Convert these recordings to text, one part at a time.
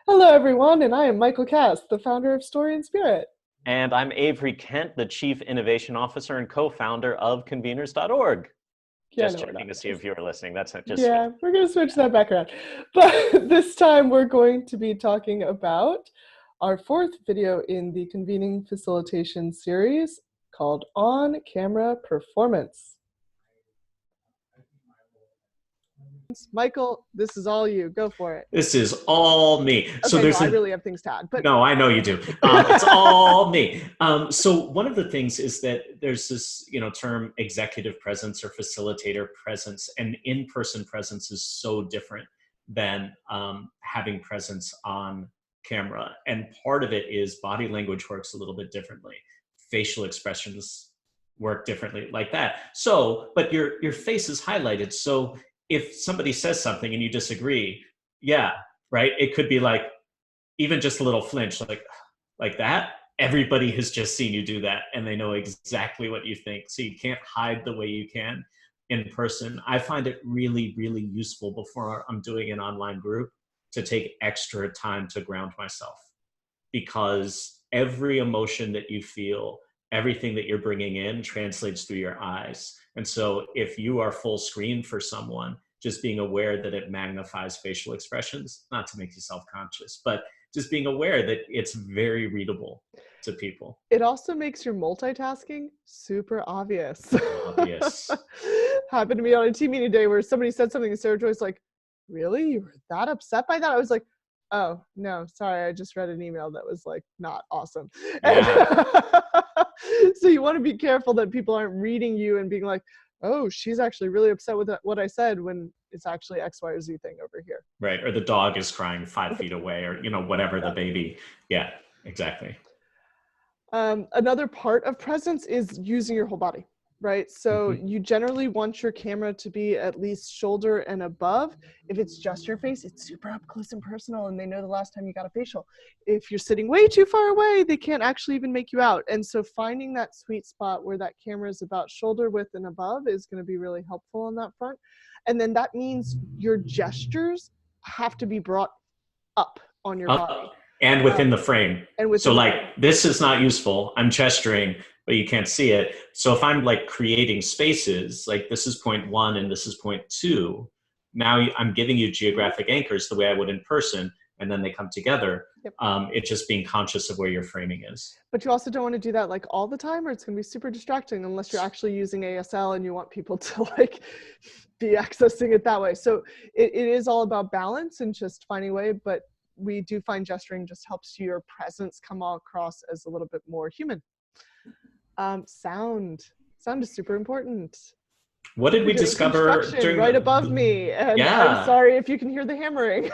Hello, everyone, and I am Michael Cass, the founder of Story and Spirit. And I'm Avery Kent, the Chief Innovation Officer and co-founder of Conveners.org. Yeah, Just no, we're not. checking to see if you were listening. That's just Yeah, we're going to switch that back around. But this time we're going to be talking about our fourth video in the Convening Facilitation series called On Camera Performance. Michael, this is all you. Go for it. This is all me. Okay, no, I really have things to add. But no, I know you do. It's all me. So one of the things is that there's this, term executive presence or facilitator presence, and in-person presence is so different than having presence on camera. And part of it is body language works a little bit differently. Facial expressions work differently like that. So, but your face is highlighted. So if somebody says something and you disagree, yeah, right, it could be like even just a little flinch, like that. Everybody has just seen you do that and they know exactly what you think. So you can't hide the way you can in person. I find it really, really useful before I'm doing an online group to take extra time to ground myself, because every emotion that you feel, everything that you're bringing in translates through your eyes. And so if you are full screen for someone, just being aware that it magnifies facial expressions, not to make you self-conscious, but just being aware that it's very readable to people. It also makes your multitasking super obvious. Obvious. Happened to me on a team meeting day where somebody said something and Sarah Joy's like, really? You were that upset by that? I was like, oh, no, sorry. I just read an email that was like not awesome. Yeah. So you want to be careful that people aren't reading you and being like, oh, she's actually really upset with what I said, when it's actually X, Y, or Z thing over here. Right. Or the dog is crying 5 feet away, or, whatever the baby. Yeah, exactly. Another part of presence is using your whole body, right? So you generally want your camera to be at least shoulder and above. If it's just your face, it's super up close and personal, and they know the last time you got a facial. If you're sitting way too far away, they can't actually even make you out. And so finding that sweet spot where that camera is about shoulder width and above is going to be really helpful on that front. And then that means your gestures have to be brought up on your body. And within the frame. So like, this is not useful. I'm gesturing, but you can't see it. So if I'm like creating spaces, like this is point 1 and this is point 2, now I'm giving you geographic anchors the way I would in person, and then they come together. Yep. It's just being conscious of where your framing is. But you also don't want to do that like all the time, or it's going to be super distracting unless you're actually using ASL and you want people to like be accessing it that way. So it is all about balance and just finding a way, but we do find gesturing just helps your presence come all across as a little bit more human. Sound is super important. What did we discover during right above me? And I'm sorry if you can hear the hammering.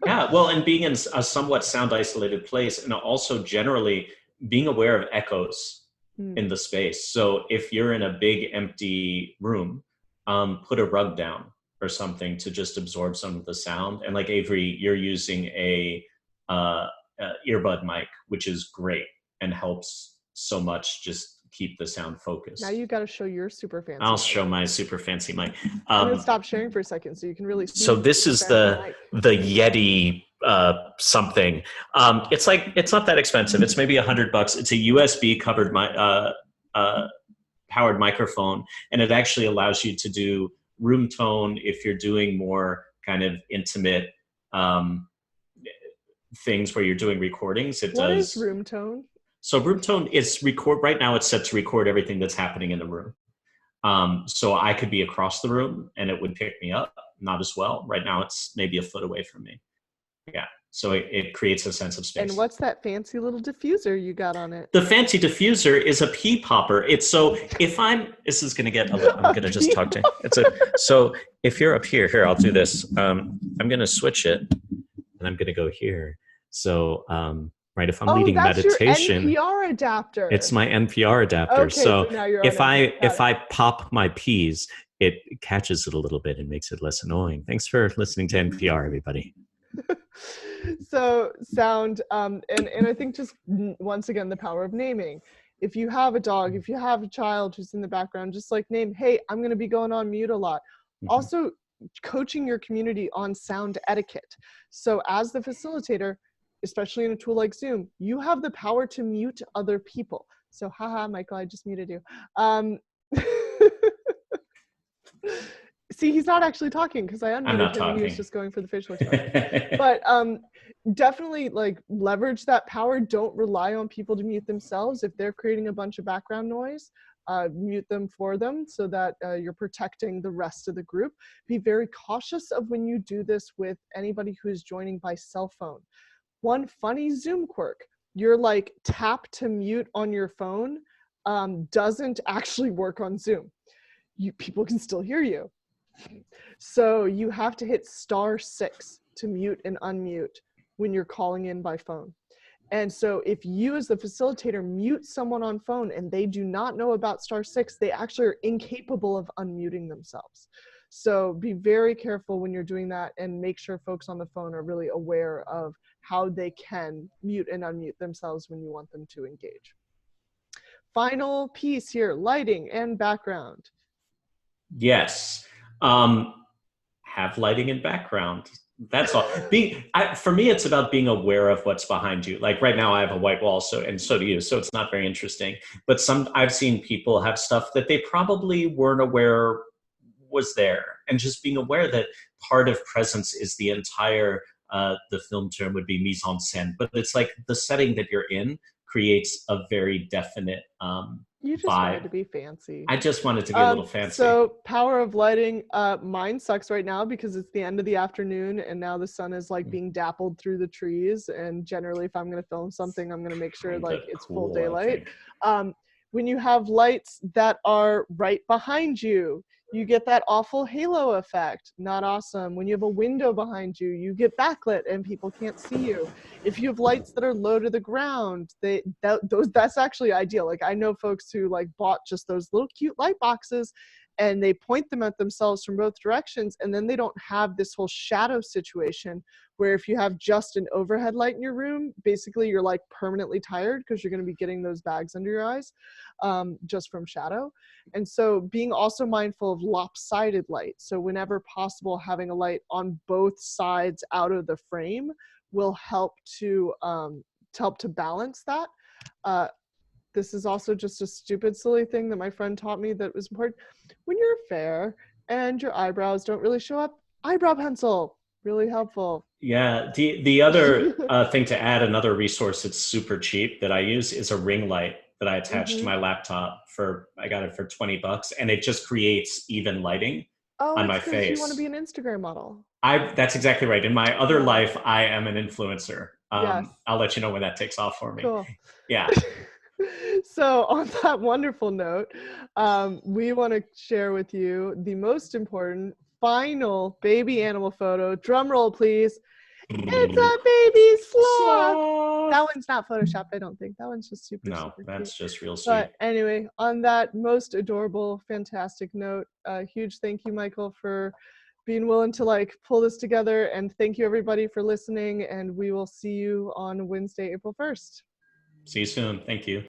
Yeah, well, and being in a somewhat sound isolated place, and also generally being aware of echoes in the space. So if you're in a big empty room, put a rug down or something to just absorb some of the sound. And like Avery, you're using a earbud mic, which is great and helps so much just keep the sound focused. Now you got to show your super fancy. I'll show my super fancy mic. I'm gonna stop sharing for a second so you can really see. So this is the Yeti something. It's not that expensive. It's maybe $100. It's a USB covered powered microphone, and it actually allows you to do room tone if you're doing more kind of intimate things where you're doing recordings. What is room tone? So room tone is right now it's set to record everything that's happening in the room. So I could be across the room and it would pick me up, not as well. Right now it's maybe a foot away from me. Yeah. So it creates a sense of space. And what's that fancy little diffuser you got on it? The fancy diffuser is a pea popper. It's so if this is going to get a little, I'm going to just talk to you. So if you're up here, I'll do this. I'm going to switch it and I'm going to go here. So, right, if I'm leading meditation, your NPR adapter. It's my NPR adapter. Okay, so if I it. pop my peas, it catches it a little bit and makes it less annoying. Thanks for listening to NPR, everybody. So sound, and I think just once again, the power of naming. If you have a dog, if you have a child who's in the background, just like name, hey, I'm going to be going on mute a lot. Also, coaching your community on sound etiquette. So as the facilitator, especially in a tool like Zoom, you have the power to mute other people. So, haha, Michael, I just muted you. See, he's not actually talking because I unmuted him and he was just going for the facial expression. But definitely like leverage that power. Don't rely on people to mute themselves. If they're creating a bunch of background noise, mute them for them so that you're protecting the rest of the group. Be very cautious of when you do this with anybody who's joining by cell phone. One funny Zoom quirk, your like tap to mute on your phone doesn't actually work on Zoom. People can still hear you. So you have to hit *6 to mute and unmute when you're calling in by phone. And so if you as the facilitator mute someone on phone and they do not know about *6, they actually are incapable of unmuting themselves. So be very careful when you're doing that and make sure folks on the phone are really aware of how they can mute and unmute themselves when you want them to engage. Final piece here, lighting and background. Yes. Have lighting and background. That's all. For me, it's about being aware of what's behind you. Like right now, I have a white wall, so do you. So it's not very interesting. But I've seen people have stuff that they probably weren't aware was there, and just being aware that part of presence is the entire. The film term would be mise en scène, but it's like the setting that you're in creates a very definite you just vibe. wanted to be fancy. I just wanted to be a little fancy. So power of lighting, mine sucks right now because it's the end of the afternoon and now the sun is like being dappled through the trees. And generally if I'm going to film something, I'm going to make sure like it's full daylight. When you have lights that are right behind you, you get that awful halo effect. Not awesome. When you have a window behind you, you get backlit and people can't see you. If you have lights that are low to the ground, that's actually ideal. Like I know folks who like bought just those little cute light boxes and they point them at themselves from both directions, and then they don't have this whole shadow situation where if you have just an overhead light in your room, basically you're like permanently tired because you're going to be getting those bags under your eyes just from shadow. And so being also mindful of lopsided light. So whenever possible, having a light on both sides out of the frame will help to balance that. This is also just a stupid, silly thing that my friend taught me that was important. When you're fair and your eyebrows don't really show up, eyebrow pencil, really helpful. Yeah, the other thing to add, another resource that's super cheap that I use is a ring light that I attach to my laptop I got it for $20, and it just creates even lighting on my face. You want to be an Instagram model. That's exactly right. In my other life, I am an influencer. Yes. I'll let you know when that takes off for me. Cool. Yeah. So on that wonderful note, we want to share with you the most important final baby animal photo. Drum roll, please. It's a baby sloth. That one's not photoshopped, I don't think. That one's just super that's cute. just real sweet. But anyway, on that most adorable, fantastic note, a huge thank you, Michael, for being willing to like pull this together. And thank you everybody for listening. And we will see you on Wednesday, April 1st. See you soon. Thank you.